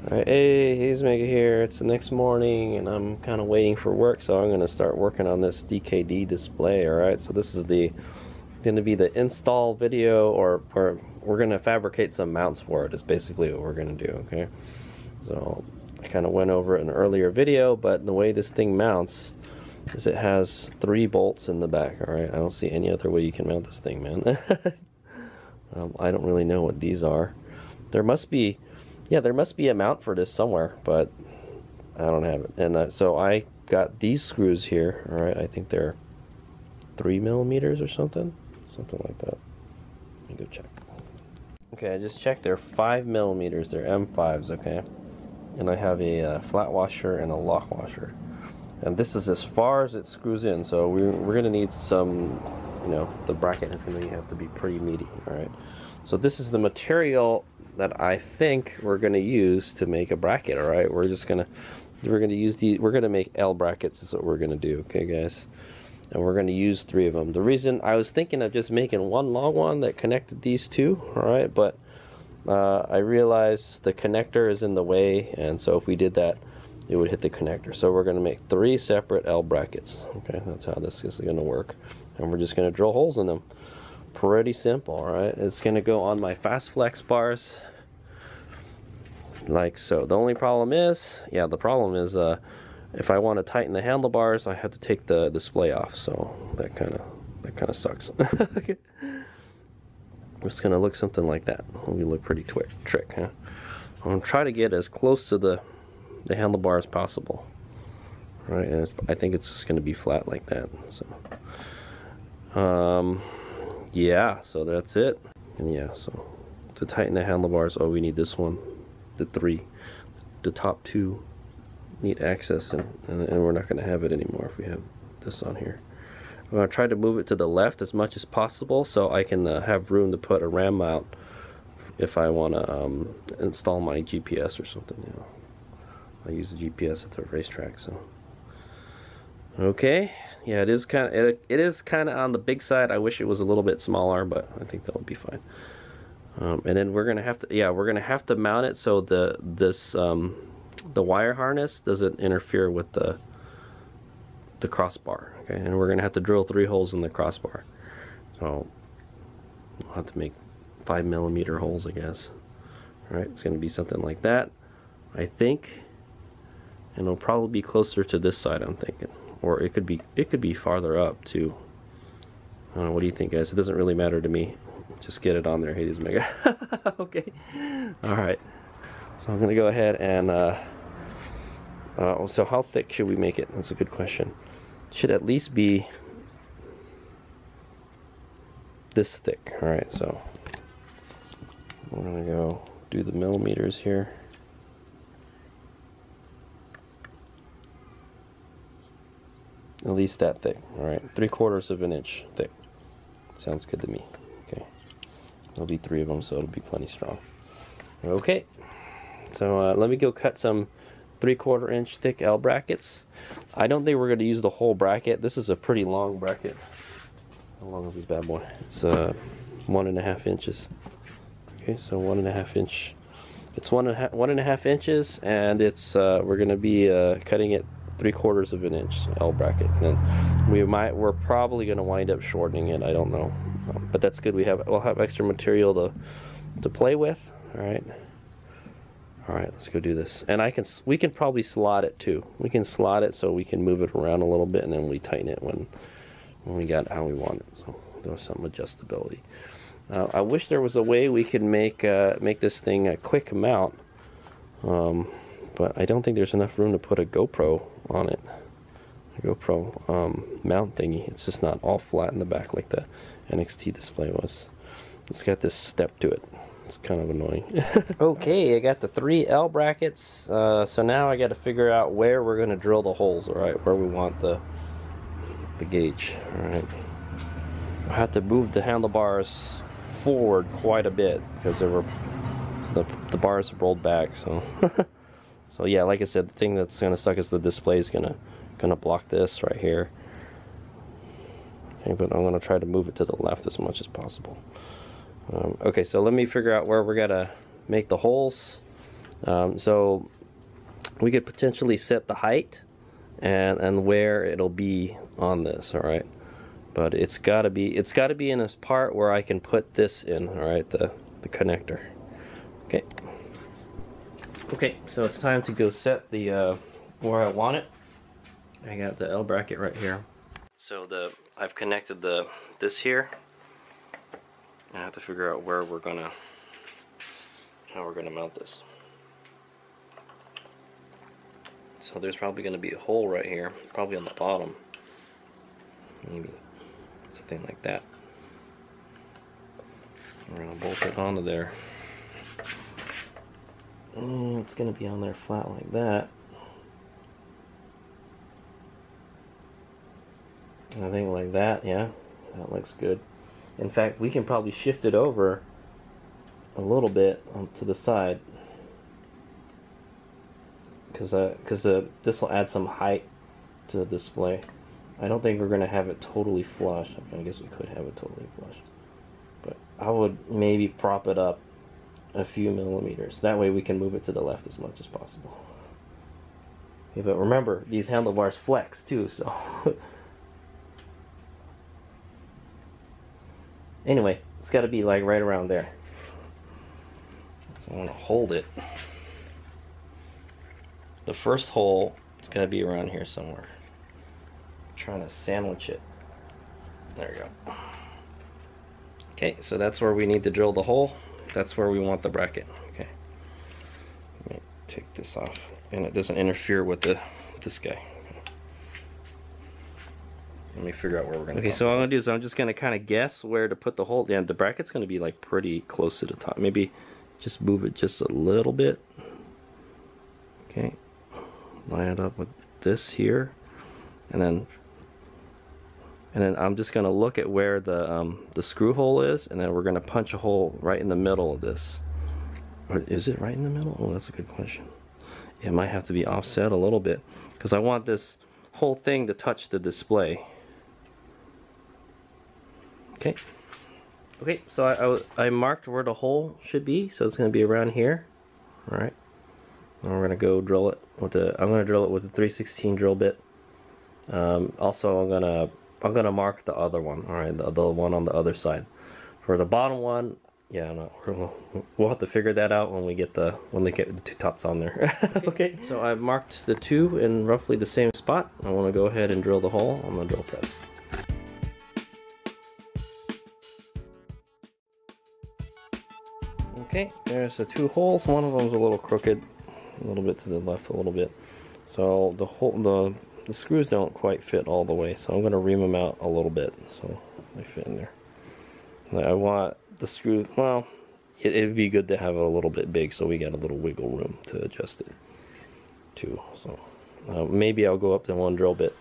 Alright, hey, he's Mega here. It's the next morning and I'm kind of waiting for work, so I'm going to start working on this DKD display. Alright, so this is going to be the install video, or we're going to fabricate some mounts for it is basically what we're going to do, okay? So I kind of went over it in an earlier video, but the way this thing mounts is it has 3 bolts in the back. Alright, I don't see any other way you can mount this thing, man. I don't really know what these are. There must be a mount for this somewhere, but I don't have it. And so I got these screws here. All right, I think they're 3mm or something like that. Let me go check. Okay, I just checked. They're 5mm. They're M5s. Okay, and I have a flat washer and a lock washer, and this is as far as it screws in. So we're gonna need some, the bracket is gonna have to be pretty meaty. All right, so this is the material that I think we're going to use to make a bracket. All right, we're going to use these. We're going to make L brackets is what we're going to do, okay guys, and we're going to use 3 of them. The reason I was thinking of just making one long one that connected these 2, all right, but I realized the connector is in the way, and so if we did that it would hit the connector. So we're going to make 3 separate L brackets. Okay, that's how this is going to work, and we're just going to drill holes in them. Pretty simple. All right, it's gonna go on my Fasst Flexx bars like so. The only problem is, if I want to tighten the handlebars, I have to take the display off, so that kind of sucks. It's gonna look something like that. We look pretty trick, huh? I'm gonna try to get as close to the handlebar as possible. All right, and I think it's just gonna be flat like that. So yeah, so that's it. And yeah, so to tighten the handlebars, we need this one, the 3. The top 2 need access, and we're not going to have it anymore if we have this on here. I'm going to try to move it to the left as much as possible so I can have room to put a RAM mount if I want to install my GPS or something. I use the GPS at the racetrack, so. Okay, yeah, it is kind of on the big side. I wish it was a little bit smaller, but I think that would be fine. And then we're gonna have to mount it so the wire harness doesn't interfere with the crossbar. Okay, and we're gonna have to drill 3 holes in the crossbar. So we'll have to make 5mm holes, I guess. All right, it's gonna be something like that, I think, and it'll probably be closer to this side, I'm thinking. Or it could be farther up too. I don't know, what do you think, guys? It doesn't really matter to me. Just get it on there. Hades Mega. Okay. Alright. So I'm gonna go ahead and so how thick should we make it? That's a good question. It should at least be this thick. Alright, so we're gonna go do the millimeters here. At least that thick. All right, 3/4 of an inch thick. Sounds good to me. Okay, there'll be 3 of them, so it'll be plenty strong. Okay, so let me go cut some 3/4 inch thick L brackets. I don't think we're going to use the whole bracket. This is a pretty long bracket. How long is this bad boy? It's 1.5 inches. Okay, so 1.5 inch. It's 1.5 inches, and it's we're going to be cutting it 3/4 of an inch L bracket. And then we're probably going to wind up shortening it. I don't know, but that's good. We'll have extra material to play with. All right, let's go do this. And we can probably slot it too. We can slot it so we can move it around a little bit, and then we tighten it when we got how we want it. So there's some adjustability. I wish there was a way we could make this thing a quick mount. But I don't think there's enough room to put a GoPro on it. A GoPro mount thingy. It's just not all flat in the back like the NXT display was. It's got this step to it. It's kind of annoying. Okay, I got the 3 L brackets. So now I got to figure out where we're going to drill the holes. All right, where we want the gauge. All right. I have to move the handlebars forward quite a bit because the bars rolled back. So. So yeah, like I said, the thing that's gonna suck is the display is gonna block this right here. Okay, but I'm gonna try to move it to the left as much as possible. Okay, so let me figure out where we're gonna make the holes, So we could potentially set the height and where it'll be on this, all right? But it's got to be in this part where I can put this in, all right, the connector. Okay. Okay, so it's time to go set the where I want it. I got the L bracket right here. So I've connected this here. I have to figure out where how we're gonna mount this. So there's probably gonna be a hole right here, probably on the bottom. Maybe something like that. We're gonna bolt it onto there. It's gonna be on there flat like that. I think like that, yeah, that looks good. In fact, we can probably shift it over a little bit to the side, because this will add some height to the display. I don't think we're gonna have it totally flush. I guess we could have it totally flush, but I would maybe prop it up a few millimeters. That way we can move it to the left as much as possible. Okay, but remember, these handlebars flex too, so anyway, it's got to be like right around there. So I want to hold it. The first hole is going to be around here somewhere. I'm trying to sandwich it. There you go. Okay, so that's where we need to drill the hole. That's where we want the bracket. Okay. Let me take this off, and it doesn't interfere with this guy. Okay. Let me figure out where we're gonna. Okay, so what I'm gonna do is I'm just gonna kind of guess where to put the hole. Yeah, the bracket's gonna be like pretty close to the top. Maybe just move it just a little bit. Okay. Line it up with this here, and then I'm just gonna look at where the screw hole is, and then we're gonna punch a hole right in the middle of this. Or is it right in the middle? Oh, that's a good question. It might have to be offset a little bit, because I want this whole thing to touch the display. Okay. Okay, so I marked where the hole should be, so it's gonna be around here. All right. And we're gonna go drill it with I'm gonna drill it with a 3/16 drill bit. Also, I'm gonna mark the other one. All right, the one on the other side. For the bottom one, yeah, no, we'll have to figure that out when they get the two tops on there. Okay. So I've marked the two in roughly the same spot. I want to go ahead and drill the hole on the drill press. Okay, there's the two holes. One of them's a little crooked, a little bit to the left, a little bit. So the screws don't quite fit all the way, so I'm going to ream them out a little bit so they fit in there. And I want the screw, well, it'd be good to have it a little bit big so we got a little wiggle room to adjust it to. So maybe I'll go up to one drill bit.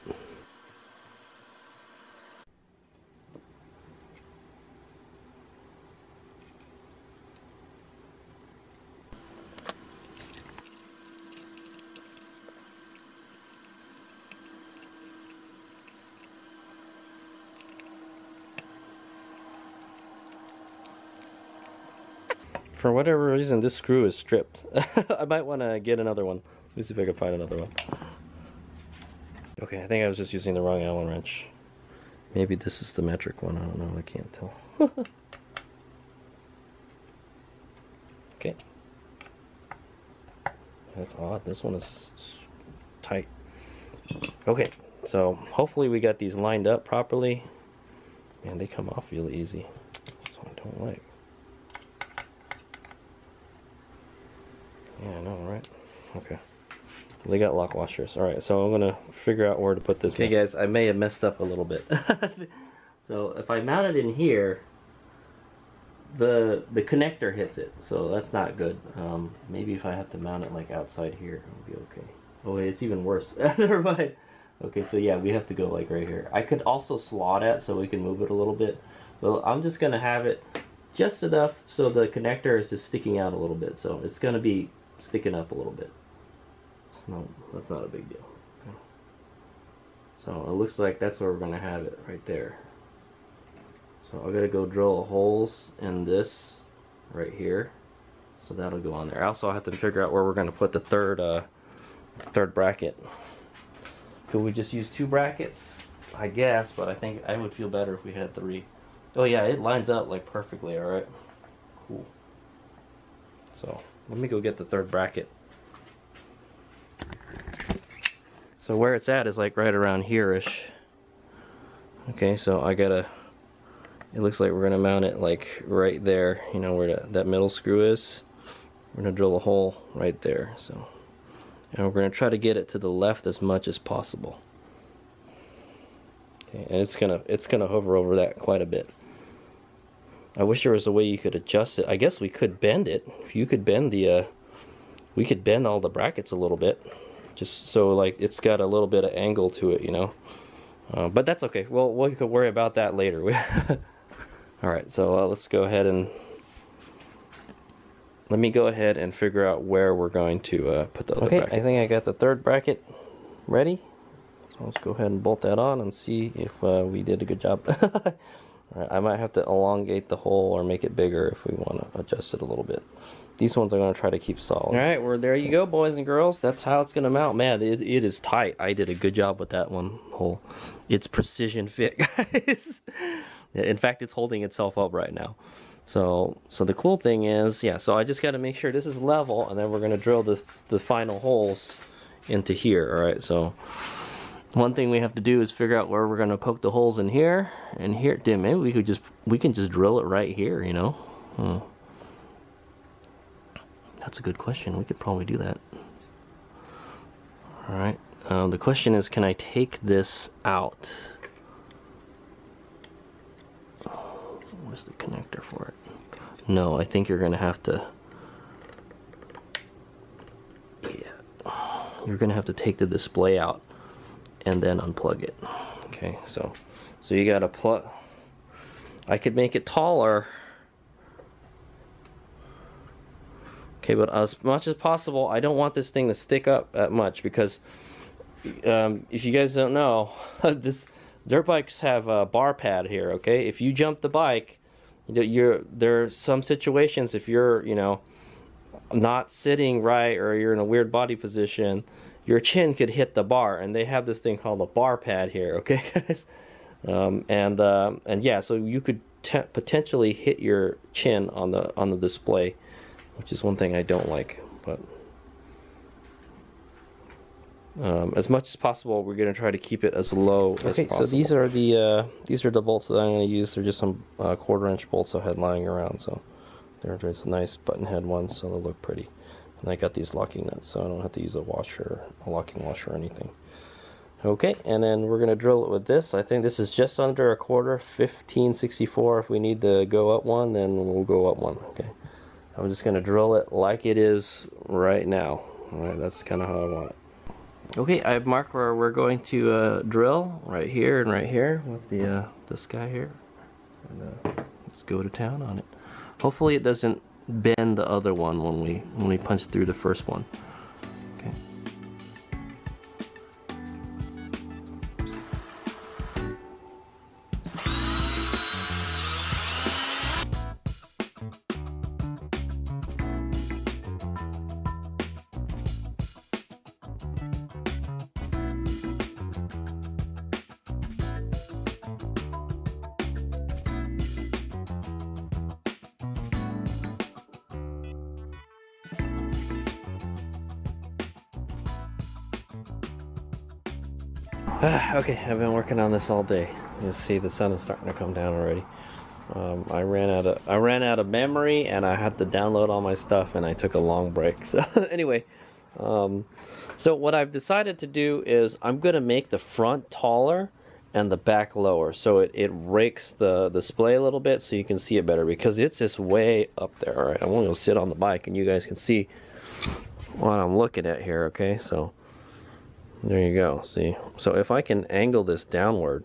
For whatever reason, this screw is stripped. I might want to get another one. Let me see if I can find another one. Okay, I think I was just using the wrong Allen wrench. Maybe this is the metric one. I don't know. I can't tell. Okay. That's odd. This one is tight. Okay, so hopefully we got these lined up properly. Man, they come off really easy. That's what I don't like. Yeah, I know, right? Okay. They got lock washers. Alright, so I'm gonna figure out where to put this. Okay, guys, I may have messed up a little bit. So if I mount it in here, the connector hits it, so that's not good. Maybe if I have to mount it like outside here, it'll be okay. Oh wait, it's even worse. Never mind. Okay, so yeah, we have to go like right here. I could also slot it so we can move it a little bit. Well, I'm just gonna have it just enough so the connector is just sticking out a little bit. So it's gonna be sticking up a little bit. No, that's not a big deal. Okay. So it looks like that's where we're gonna have it, right there. So I gotta go drill holes in this right here. So that'll go on there. I also have to figure out where we're going to put the third bracket. Could we just use 2 brackets? I guess, but I think I would feel better if we had 3. Oh yeah, it lines up like perfectly, alright. Cool. So, let me go get the 3rd bracket. So where it's at is like right around here-ish. Okay, so I gotta, it looks like we're gonna mount it like right there, you know, where that middle screw is. We're gonna drill a hole right there, so. And we're gonna try to get it to the left as much as possible. Okay, and it's gonna hover over that quite a bit. I wish there was a way you could adjust it. I guess we could bend it. If you could bend the, we could bend all the brackets a little bit, just so like it's got a little bit of angle to it, you know. But that's okay. Well, we could worry about that later. All right, so let's go ahead and let me go ahead and figure out where we're going to put the other bracket. I think I got the 3rd bracket ready. So let's go ahead and bolt that on and see if we did a good job. All right, I might have to elongate the hole or make it bigger if we want to adjust it a little bit. These ones I'm going to try to keep solid. All right, well, there you go, boys and girls. That's how it's going to mount. Man, it is tight. I did a good job with that one hole. It's precision fit, guys. In fact, it's holding itself up right now. So the cool thing is, yeah, so I just got to make sure this is level, and then we're going to drill the final holes into here, all right? So one thing we have to do is figure out where we're going to poke the holes in here and here. Dude, maybe we can just drill it right here, you know? That's a good question. We could probably do that. All right. The question is, can I take this out? Where's the connector for it? No, I think you're going to have to... Yeah. You're going to have to take the display out and then unplug it. Okay, so you got to plug... I could make it taller. Okay, but as much as possible, I don't want this thing to stick up that much, because if you guys don't know, dirt bikes have a bar pad here, okay? If you jump the bike, there are some situations, if you're, you know, not sitting right, or you're in a weird body position, your chin could hit the bar, and they have this thing called a bar pad here, okay, guys? And yeah, so you could potentially hit your chin on the display, which is one thing I don't like. But as much as possible, we're going to try to keep it as low as possible. So these are the bolts that I'm going to use. They're just some 1/4-inch bolts I had lying around. So they're just nice button head ones, so they look pretty. And I got these locking nuts, so I don't have to use a locking washer or anything. Okay, and then we're going to drill it with this. I think this is just under 1/4, 15/64. If we need to go up one, then we'll go up one. Okay, I'm just going to drill it like it is right now. All right, that's kind of how I want it. Okay, I've marked where we're going to drill, right here and right here with this guy here. And, let's go to town on it. Hopefully it doesn't bend the other one when we punch through the first one. Okay. Okay, I've been working on this all day. You see the sun is starting to come down already. I ran out of memory, and I had to download all my stuff, and I took a long break. So anyway, so what I've decided to do is I'm going to make the front taller and the back lower, so it rakes the display a little bit so you can see it better, because it's just way up there. All right, I'm going to sit on the bike and you guys can see what I'm looking at here. Okay, so there you go. See, so if I can angle this downward,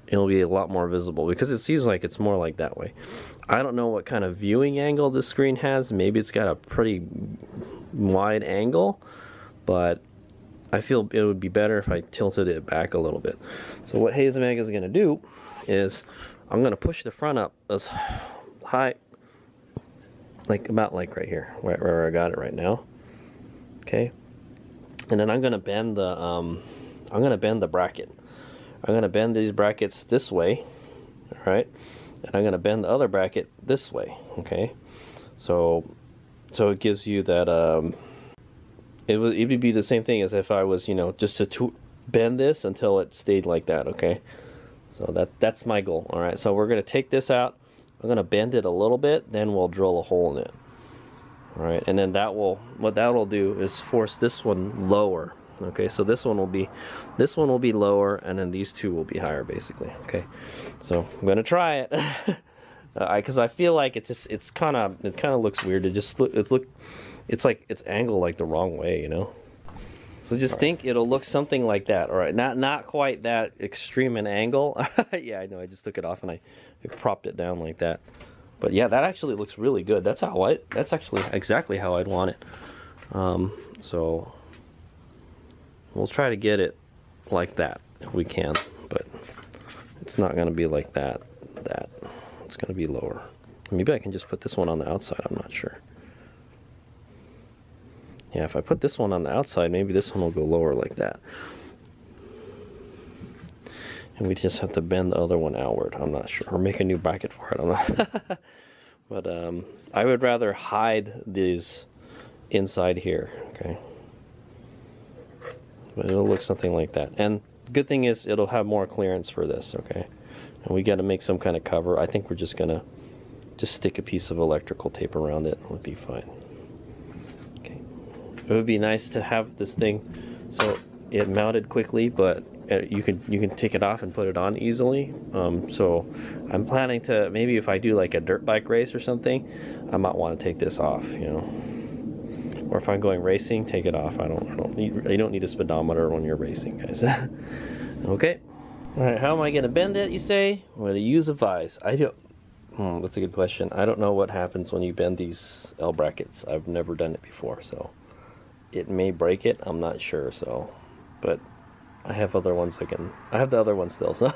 it'll be a lot more visible, because it seems like it's more like that way. I don't know what kind of viewing angle this screen has. Maybe it's got a pretty wide angle, but I feel it would be better if I tilted it back a little bit. So what Hazemag is going to do is I'm going to push the front up as high about like right here, where I got it right now. Okay, and then I'm gonna bend the bracket. I'm gonna bend these brackets this way, all right, and I'm gonna bend the other bracket this way. Okay, so it gives you that it would be the same thing as if I was, you know, just to bend this until it stayed like that. Okay, so that's my goal. All right, so we're gonna take this out. I'm gonna bend it a little bit, then we'll drill a hole in it. All right, and then what that will do is force this one lower. Okay, so this one will be lower, and then these two will be higher, basically. Okay, so I'm gonna try it because I feel like it kind of looks weird. It's like it's angled like the wrong way, you know. So just think it'll look something like that. All right, not quite that extreme an angle. Yeah, I know. I just took it off and I propped it down like that. But yeah, that actually looks really good. That's actually exactly how I'd want it. So we'll try to get it like that if we can, but it's not going to be like that. It's going to be lower. Maybe I can just put this one on the outside. I'm not sure. Yeah, if I put this one on the outside, maybe this one will go lower like that. And we just have to bend the other one outward. I'm not sure. Or make a new bracket for it. I'm not. But I would rather hide these inside here. Okay. But it'll look something like that. And the good thing is it'll have more clearance for this. Okay. And we got to make some kind of cover. I think we're just gonna stick a piece of electrical tape around it. It would be fine. Okay. It would be nice to have this thing so it mounted quickly, but you can take it off and put it on easily. So I'm planning to, maybe if I do like a dirt bike race or something, I might want to take this off, you know. Or if I'm going racing, take it off. You don't need a speedometer when you're racing, guys. Okay. All right. How am I going to bend it? You say? I'm going to use a vise. That's a good question. I don't know what happens when you bend these L brackets. I've never done it before, so it may break it. I'm not sure. So, but I have other ones I have the other one still, so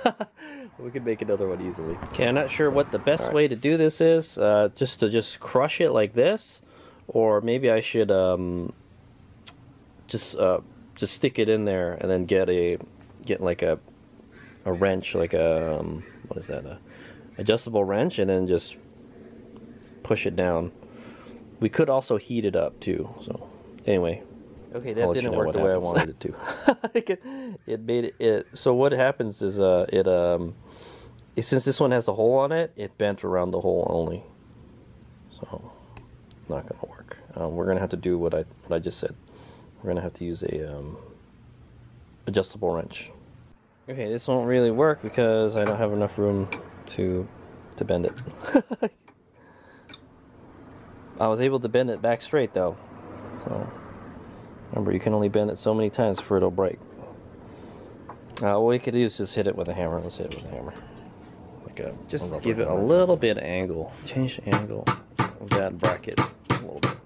we could make another one easily. Okay, I'm not sure what the best way to do this is. Just crush it like this, or maybe I should just stick it in there and then get like a wrench, like a what is that? A adjustable wrench, and then just push it down. We could also heat it up too. So anyway. Okay, that didn't work the way I wanted it to. It made it. So what happens is since this one has a hole on it, it bent around the hole only. So not gonna work. We're gonna have to do what I just said. We're gonna have to use a adjustable wrench. Okay, this won't really work because I don't have enough room to bend it. I was able to bend it back straight though. So. Remember, you can only bend it so many times before it'll break. What we could do is just hit it with a hammer. Let's hit it with a hammer. Just to give it a little bit of angle. Change the angle of that bracket a little bit.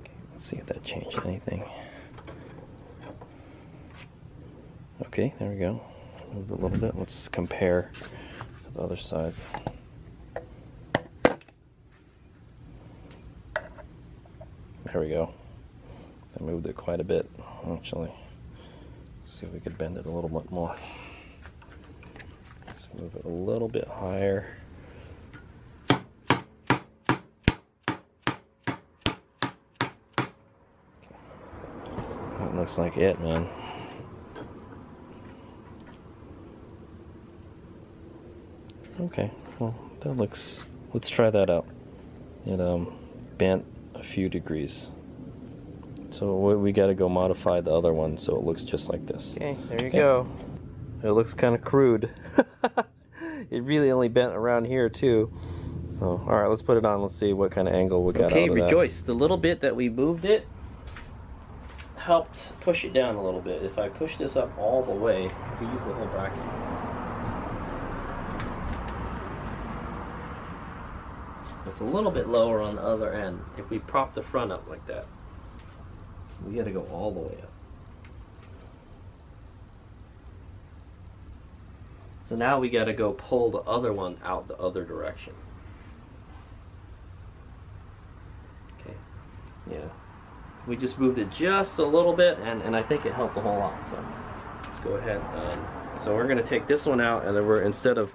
Okay, let's see if that changed anything. Okay, there we go. Move it a little bit. Let's compare the other side. There we go. I moved it quite a bit, actually. Let's see if we could bend it a little bit more. Let's move it a little bit higher. That looks like it, man. Okay, well, that looks, let's try that out. It bent a few degrees. So we got to go modify the other one so it looks just like this. Okay, there you go. It looks kind of crude. It really only bent around here too. So, all right, let's put it on. Let's see what kind of angle we got out of that. Okay, rejoice. The little bit that we moved it helped push it down a little bit. If I push this up all the way, if we use the whole bracket, it's a little bit lower on the other end. If we prop the front up like that, we got to go all the way up. So now we got to go pull the other one out the other direction. Okay, yeah. We just moved it just a little bit, and I think it helped a whole lot. So let's go ahead. So we're going to take this one out, and then we're, instead of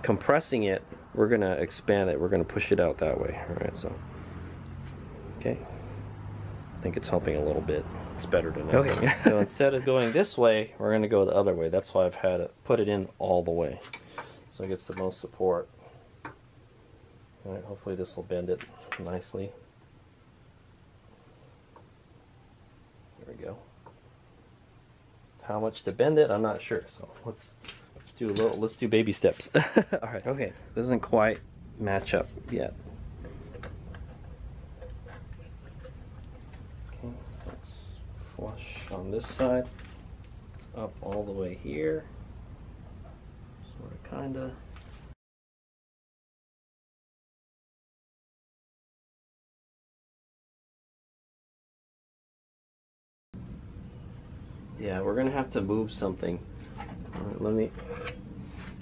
compressing it, we're going to expand it. We're going to push it out that way. All right, so okay. I think it's helping a little bit. It's better than nothing. Okay. So instead of going this way, we're going to go the other way. That's why I've had to put it in all the way, so it gets the most support. All right, hopefully this will bend it nicely. There we go. How much to bend it, I'm not sure. So let's do baby steps. All right. Okay. Doesn't quite match up yet. Okay. Let's flush on this side. It's up all the way here. Sort of, kinda. Yeah, we're gonna have to move something. All right,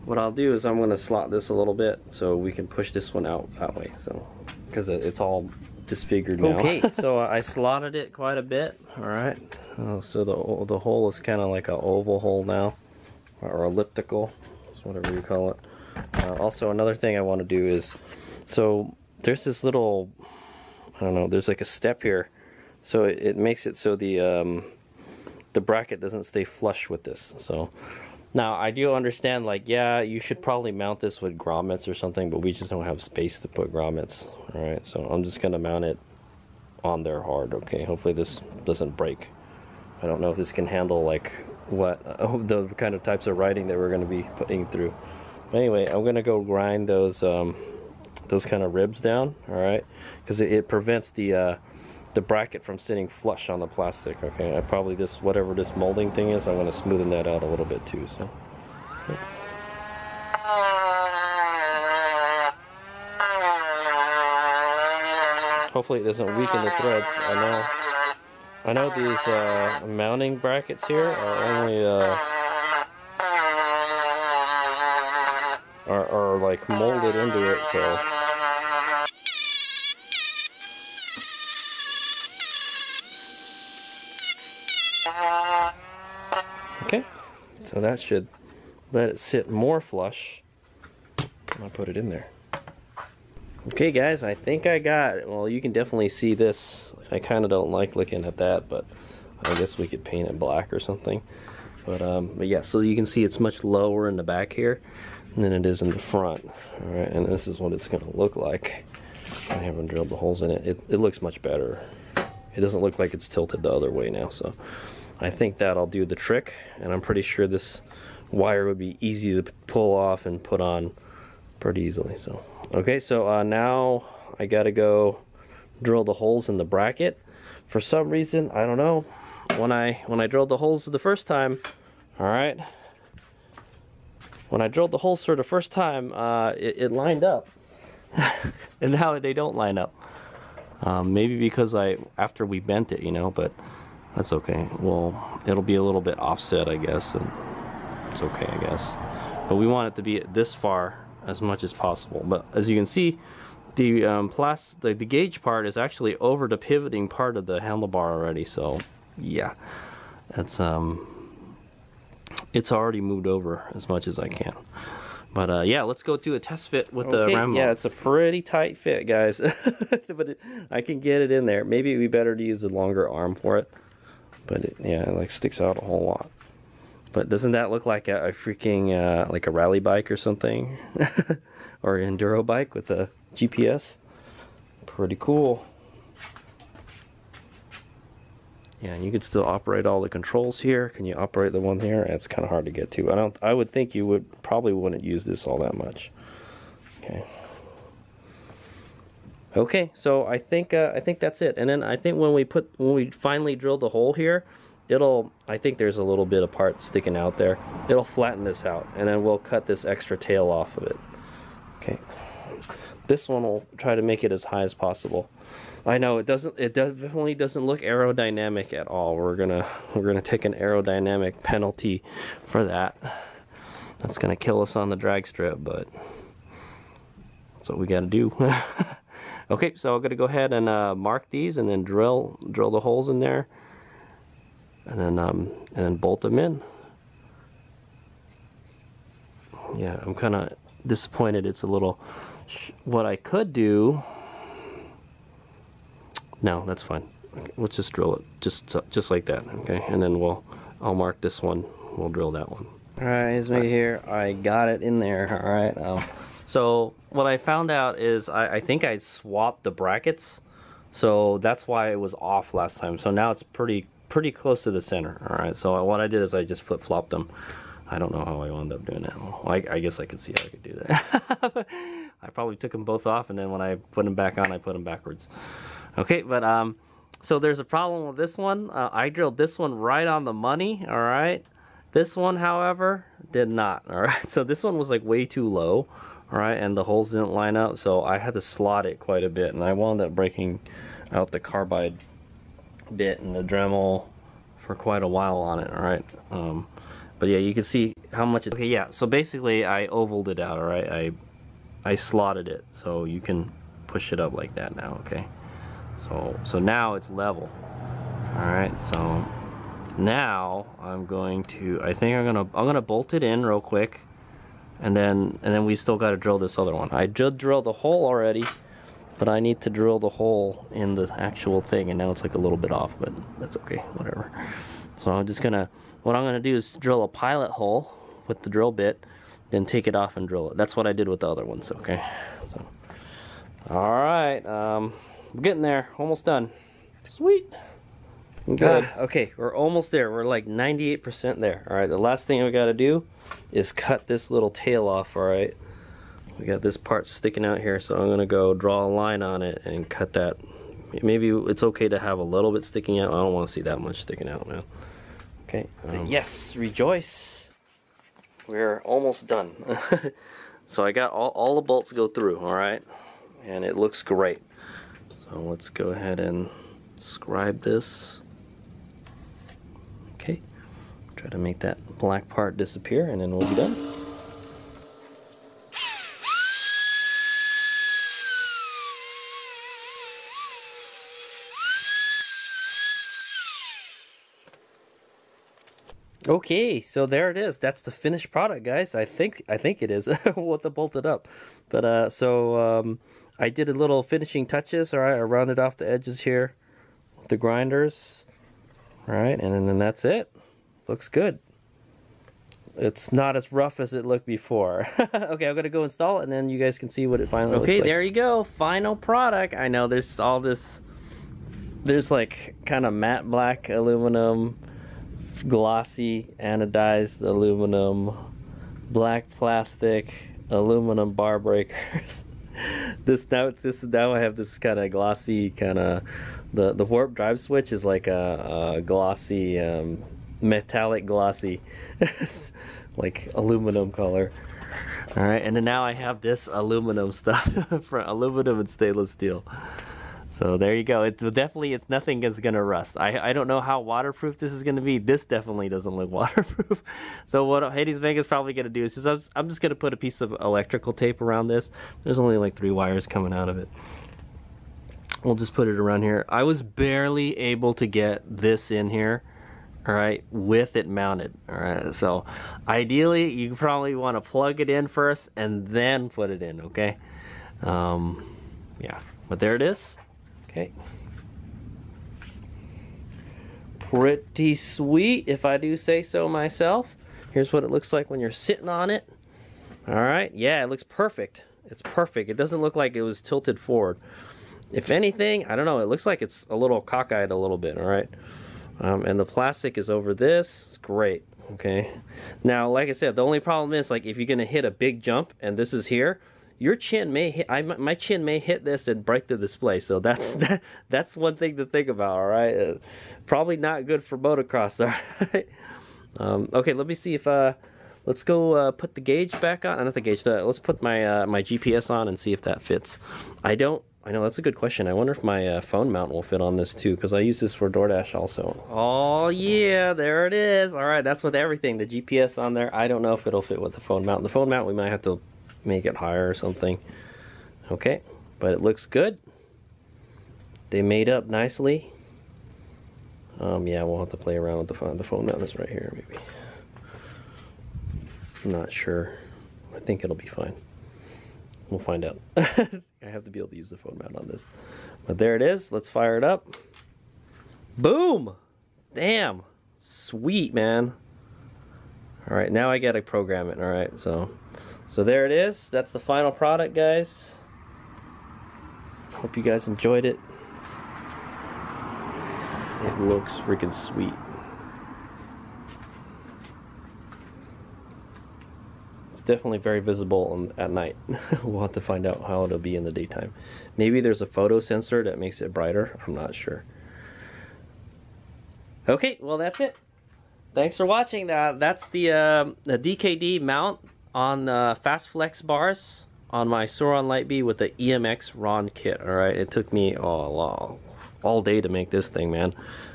what I'll do is I'm gonna slot this a little bit so we can push this one out that way. So, because it's all disfigured now. Okay, so I slotted it quite a bit. All right. So the hole is kind of like an oval hole now, or elliptical, whatever you call it. Also, another thing I want to do is, so there's this little, I don't know, there's like a step here, so it makes it so the bracket doesn't stay flush with this. So now I do understand, like, yeah, you should probably mount this with grommets or something, but we just don't have space to put grommets. All right, so I'm just gonna mount it on there hard. Okay, hopefully this doesn't break. I don't know if this can handle like what the kind of types of writing that we're going to be putting through. But anyway, I'm going to go grind those kind of ribs down. All right, because it prevents the bracket from sitting flush on the plastic. Okay, I probably whatever this molding thing is, I'm going to smoothen that out a little bit too. So. Okay. Hopefully it doesn't weaken the threads. I know these mounting brackets here are only are like molded into it, so. Okay, so that should let it sit more flush. I'll put it in there. Okay guys, I think I got it. Well, you can definitely see this. I kind of don't like looking at that, but I guess we could paint it black or something. But yeah, so you can see it's much lower in the back here than it is in the front. All right, and this is what it's going to look like. I haven't drilled the holes in it. It looks much better. It doesn't look like it's tilted the other way now, so I think that'll do the trick. And I'm pretty sure this wire would be easy to pull off and put on pretty easily. So okay, so now I gotta go drill the holes in the bracket. For some reason, I don't know, when I drilled the holes the first time, all right, when I drilled the holes for the first time, it lined up. And now they don't line up. Maybe because after we bent it, you know, but that's okay. Well, it'll be a little bit offset, I guess, and it's okay, I guess. But we want it to be this far as much as possible. But as you can see, the gauge part is actually over the pivoting part of the handlebar already. So yeah, it's already moved over as much as I can. But yeah, let's go do a test fit with the ram. Yeah, it's a pretty tight fit, guys. But I can get it in there. Maybe it'd be better to use a longer arm for it. But yeah, it like sticks out a whole lot. But doesn't that look like a freaking like a rally bike or something? Or an enduro bike with a GPS? Pretty cool. Yeah, and you could still operate all the controls here. Can you operate the one here? It's kind of hard to get to. I would think you probably wouldn't use this all that much. Okay. Okay, so I think that's it. And then I think when we finally drill the hole here, I think there's a little bit of part sticking out there. It'll flatten this out, and then we'll cut this extra tail off of it. Okay. This one will try to make it as high as possible. I know it definitely doesn't look aerodynamic at all. We're gonna take an aerodynamic penalty for that. That's gonna kill us on the drag strip, but that's what we gotta do. Okay, so I'm gonna go ahead and mark these and then drill the holes in there, and then bolt them in. Yeah, I'm kind of disappointed. It's a little. What I could do. No, that's fine. Okay, let's just drill it just like that. Okay, and then I'll mark this one. We'll drill that one. All right, here's me here. I got it in there. All right. So what I found out is I think I swapped the brackets, so that's why it was off last time. So now it's pretty close to the center. All right. So what I did is I just flip-flopped them. I don't know how I wound up doing that. Well, I guess I could see how I could do that. I probably took them both off, and then when I put them back on, I put them backwards. Okay, but so there's a problem with this one. I drilled this one right on the money. All right. This one, however, did not. All right. So this one was like way too low. All right, and the holes didn't line up, so I had to slot it quite a bit, and I wound up breaking out the carbide bit and the Dremel for quite a while on it. All right. But yeah, you can see how much it, okay, yeah, so basically I ovaled it out. All right, I slotted it so you can push it up like that now. Okay, so now it's level. All right, so now I'm going to, I think I'm gonna bolt it in real quick, and then we still got to drill this other one. I just drilled the hole already, but I need to drill the hole in the actual thing, and now it's like a little bit off, but that's okay, whatever. So I'm just gonna, what I'm gonna do is drill a pilot hole with the drill bit, then take it off and drill it. That's what I did with the other ones. Okay, so all right, we're getting there, almost done. Sweet. Good. Okay, we're almost there. We're like 98% there. All right, the last thing we got to do is cut this little tail off. All right, we got this part sticking out here, so I'm gonna go draw a line on it and cut that. Maybe it's okay to have a little bit sticking out. I don't want to see that much sticking out, man. Okay. Yes, rejoice. We're almost done. So I got all the bolts go through. All right, and it looks great. So let's go ahead and scribe this. Okay, try to make that black part disappear, and then we'll be done. Okay, so there it is. That's the finished product, guys. I think it is. We'll have to bolt it up, but I did a little finishing touches. All right, I rounded off the edges here with the grinders. All right, and then that's it. Looks good. It's not as rough as it looked before. Okay, I'm gonna go install it, and then you guys can see what it finally looks like. Okay, there you go. Final product. I know there's all this. There's like kind of matte black aluminum, glossy anodized aluminum, black plastic, aluminum bar breakers. Now I have this kind of glossy kind of, the warp drive switch is like a glossy metallic glossy like aluminum color. All right, and then now I have this aluminum stuff for aluminum and stainless steel. So there you go. It's nothing is gonna rust. I don't know how waterproof this is gonna be. This definitely doesn't look waterproof. So what Hades Vega's probably gonna do is I'm just gonna put a piece of electrical tape around this. There's only like 3 wires coming out of it. We'll just put it around here. I was barely able to get this in here, all right, with it mounted. All right, so ideally you probably want to plug it in first and then put it in. Okay, yeah, but there it is. Okay, pretty sweet if I do say so myself. Here's what it looks like when you're sitting on it. All right, yeah, it looks perfect. It's perfect. It doesn't look like it was tilted forward. If anything, I don't know, it looks like it's a little cockeyed a little bit. All right, and the plastic is over this. It's great. Okay, now like I said, the only problem is, like, if you're gonna hit a big jump and this is here, your chin may hit, my chin may hit this and break the display. So that's one thing to think about. All right, probably not good for motocross. All right. Okay, let me see if let's go put the gauge back on. Not the gauge. Let's put my my GPS on and see if that fits. I I know, that's a good question. I wonder if my phone mount will fit on this too, because I use this for DoorDash also. Oh yeah, there it is. All right, that's with everything. The GPS on there. I don't know if it'll fit with the phone mount. The phone mount, we might have to make it higher or something. Okay, but it looks good. They made up nicely. Yeah, we'll have to play around with the phone mount is right here, maybe. I'm not sure. I think it'll be fine. We'll find out. I have to be able to use the phone mount on this. But there it is. Let's fire it up. Boom! Damn. Sweet, man. All right, now I gotta program it. All right, so there it is. That's the final product, guys. Hope you guys enjoyed it. It looks freaking sweet. Definitely very visible at night. We'll have to find out how it'll be in the daytime. Maybe there's a photo sensor that makes it brighter. I'm not sure. Okay, well that's it. Thanks for watching. That's the DKD mount on Fasst Flexx bars on my Sauron Lightbee with the EMXRon kit. All right, it took me all day to make this thing, man.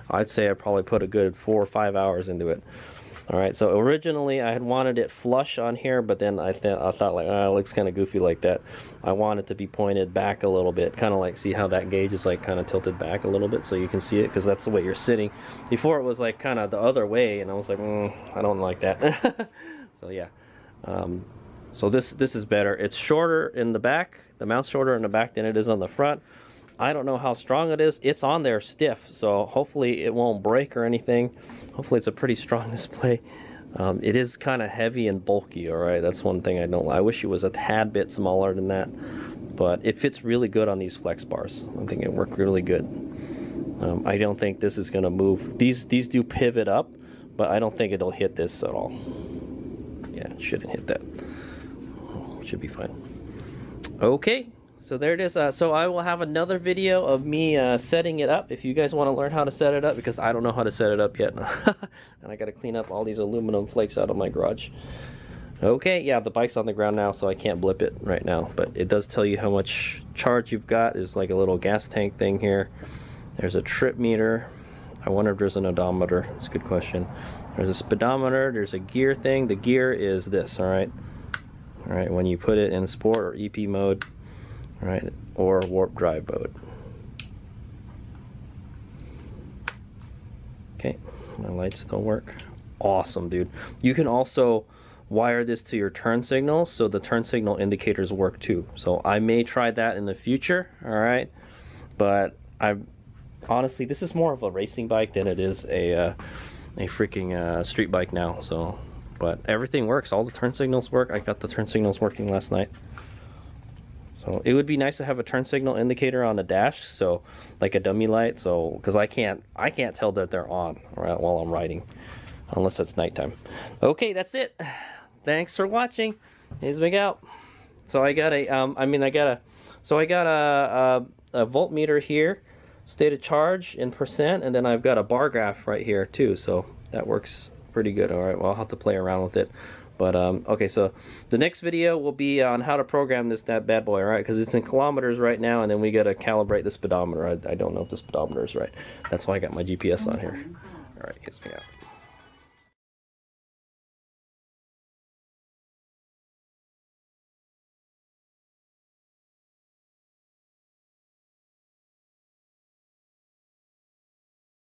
I'd say I probably put a good 4 or 5 hours into it. All right, so originally I had wanted it flush on here, but then I thought like, oh, it looks kind of goofy like that. I want it to be pointed back a little bit, kind of like, see how that gauge is like kind of tilted back a little bit so you can see it, because that's the way you're sitting. Before it was like kind of the other way, and I was like, I don't like that. So yeah, so this is better. It's shorter in the back. The mount's shorter in the back than it is on the front. I don't know how strong it is. It's on there stiff, so hopefully it won't break or anything. Hopefully it's a pretty strong display. It is kind of heavy and bulky, all right? That's one thing I don't like. I wish it was a tad bit smaller than that, but it fits really good on these flex bars. I think it worked really good. I don't think this is gonna move. These do pivot up, but I don't think it'll hit this at all. Yeah, it shouldn't hit that. Should be fine. Okay. So there it is. So I will have another video of me setting it up if you guys want to learn how to set it up, because I don't know how to set it up yet. And I got to clean up all these aluminum flakes out of my garage. Okay, yeah, the bike's on the ground now, so I can't blip it right now. But it does tell you how much charge you've got. There's like a little gas tank thing here. There's a trip meter. I wonder if there's an odometer. That's a good question. There's a speedometer. There's a gear thing. The gear is this, all right? All right, when you put it in sport or EP mode, right, or warp drive mode. Okay, my lights don't work. Awesome, dude. You can also wire this to your turn signals, so the turn signal indicators work too. So I may try that in the future, all right? But honestly, this is more of a racing bike than it is a freaking street bike now. So, but everything works. All the turn signals work. I got the turn signals working last night. So it would be nice to have a turn signal indicator on the dash, so like a dummy light, so because I can't tell that they're on while I'm riding, unless it's nighttime. Okay, that's it. Thanks for watching. Here's Big out. So I got a a voltmeter here, state of charge in percent, and then I've got a bar graph right here too. So that works pretty good. All right, well, I'll have to play around with it. But okay, so the next video will be on how to program that bad boy, all right? Because it's in kilometers right now, and then we got to calibrate the speedometer. I don't know if the speedometer is right. That's why I got my GPS on here. All right, gets me out.